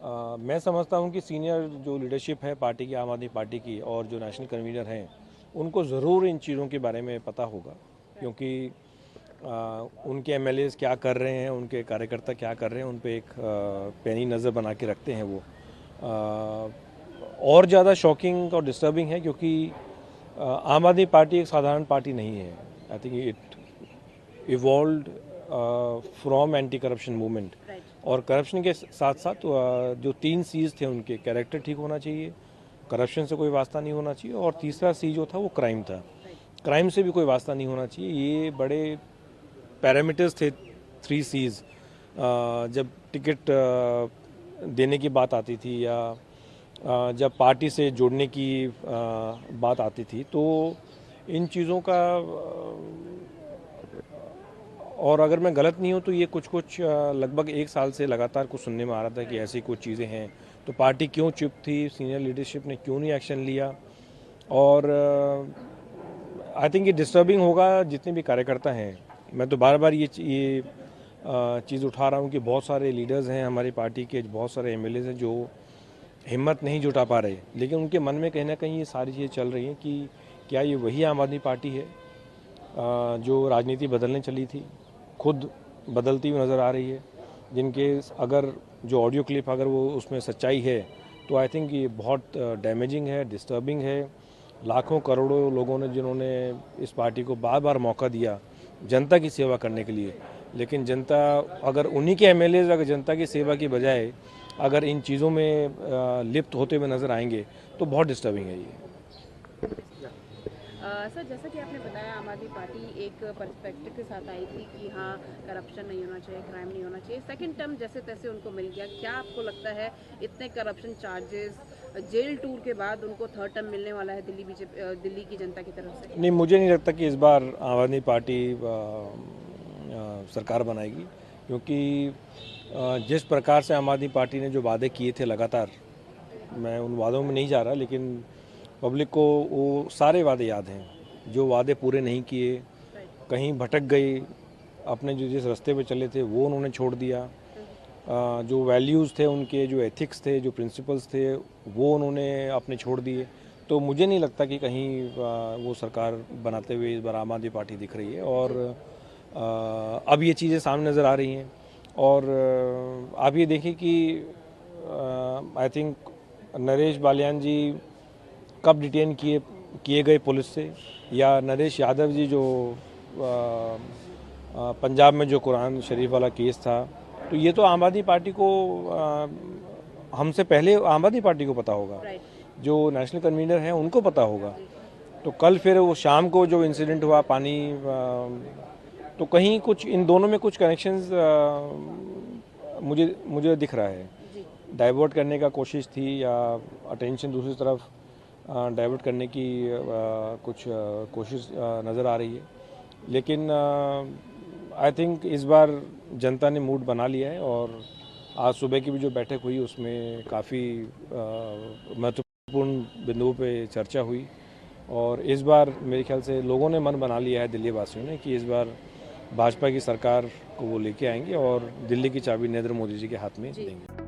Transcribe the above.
मैं समझता हूं कि सीनियर जो लीडरशिप है पार्टी की, आम आदमी पार्टी की, और जो नेशनल कन्वीनर हैं, उनको ज़रूर इन चीज़ों के बारे में पता होगा, क्योंकि उनके एमएलएज क्या कर रहे हैं, उनके कार्यकर्ता क्या कर रहे हैं, उन पे एक पैनी नज़र बना के रखते हैं वो। और ज़्यादा शॉकिंग और डिस्टर्बिंग है क्योंकि आम आदमी पार्टी एक साधारण पार्टी नहीं है। I think it evolved from anti corruption movement, और करप्शन के साथ साथ जो 3 सीज थे उनके, कैरेक्टर ठीक होना चाहिए, करप्शन से कोई वास्ता नहीं होना चाहिए, और तीसरा सी जो था वो क्राइम था, क्राइम से भी कोई वास्ता नहीं होना चाहिए। ये बड़े पैरामीटर्स थे 3 सीज। जब टिकट देने की बात आती थी या जब पार्टी से जुड़ने की बात आती थी, तो इन चीज़ों का और अगर मैं गलत नहीं हूँ तो ये कुछ लगभग 1 साल से लगातार कुछ सुनने में आ रहा था कि ऐसी कुछ चीज़ें हैं। तो पार्टी क्यों चुप थी, सीनियर लीडरशिप ने क्यों नहीं एक्शन लिया? और आई थिंक ये डिस्टर्बिंग होगा जितने भी कार्यकर्ता हैं। मैं तो बार बार ये चीज़ उठा रहा हूँ कि बहुत सारे लीडर्स हैं हमारी पार्टी के, बहुत सारे एमएलए हैं जो हिम्मत नहीं जुटा पा रहे, लेकिन उनके मन में कहीं ना कहीं ये सारी चीज़ें चल रही हैं कि क्या ये वही आम आदमी पार्टी है जो राजनीति बदलने चली थी, खुद बदलती हुई नज़र आ रही है, जिनके अगर जो ऑडियो क्लिप अगर वो उसमें सच्चाई है तो आई थिंक ये बहुत डैमेजिंग है, डिस्टर्बिंग है। लाखों करोड़ों लोगों ने जिन्होंने इस पार्टी को बार बार मौका दिया जनता की सेवा करने के लिए, लेकिन जनता अगर उन्हीं के एमएलए अगर जनता की सेवा की बजाय अगर इन चीज़ों में लिप्त होते हुए नज़र आएंगे तो बहुत डिस्टर्बिंग है ये। सर, जैसा कि आपने बताया, आम आदमी पार्टी एक पर्सपेक्टिव के साथ आई थी कि हाँ, करप्शन नहीं होना चाहिए, क्राइम नहीं होना चाहिए। सेकंड टर्म जैसे तैसे उनको मिल गया। क्या आपको लगता है इतने करप्शन चार्जेस, जेल टूर के बाद उनको थर्ड टर्म मिलने वाला है दिल्ली की जनता की तरफ से? नहीं, मुझे नहीं लगता कि इस बार आम आदमी पार्टी सरकार बनाएगी, क्योंकि जिस प्रकार से आम आदमी पार्टी ने जो वादे किए थे लगातार, मैं उन वादों में नहीं जा रहा, लेकिन पब्लिक को वो सारे वादे याद हैं। जो वादे पूरे नहीं किए, कहीं भटक गए, अपने जो जिस रास्ते पे चले थे वो उन्होंने छोड़ दिया, जो वैल्यूज़ थे उनके, जो एथिक्स थे, जो प्रिंसिपल्स थे, वो उन्होंने अपने छोड़ दिए। तो मुझे नहीं लगता कि कहीं वो सरकार बनाते हुए इस बार आम आदमी पार्टी दिख रही है, और अब ये चीज़ें सामने नज़र आ रही हैं। और आप ये देखिए कि आई थिंक नरेश बालियान जी कब डिटेन किए गए पुलिस से, या नरेश यादव जी जो पंजाब में जो कुरान शरीफ वाला केस था, तो ये तो आम आदमी पार्टी को हमसे पहले आम आदमी पार्टी को पता होगा, जो नेशनल कन्वीनर हैं उनको पता होगा। तो कल फिर वो शाम को जो इंसिडेंट हुआ पानी, तो कहीं कुछ इन दोनों में कुछ कनेक्शंस मुझे दिख रहा है। डाइवर्ट करने का कोशिश थी, या अटेंशन दूसरी तरफ डाइवर्ट करने की कुछ कोशिश नज़र आ रही है। लेकिन आई थिंक इस बार जनता ने मूड बना लिया है, और आज सुबह की भी जो बैठक हुई उसमें काफ़ी महत्वपूर्ण बिंदुओं पे चर्चा हुई, और इस बार मेरे ख्याल से लोगों ने मन बना लिया है, दिल्ली वासियों ने, कि इस बार भाजपा की सरकार को वो लेके आएंगे और दिल्ली की चाबी नरेंद्र मोदी जी के हाथ में देंगे।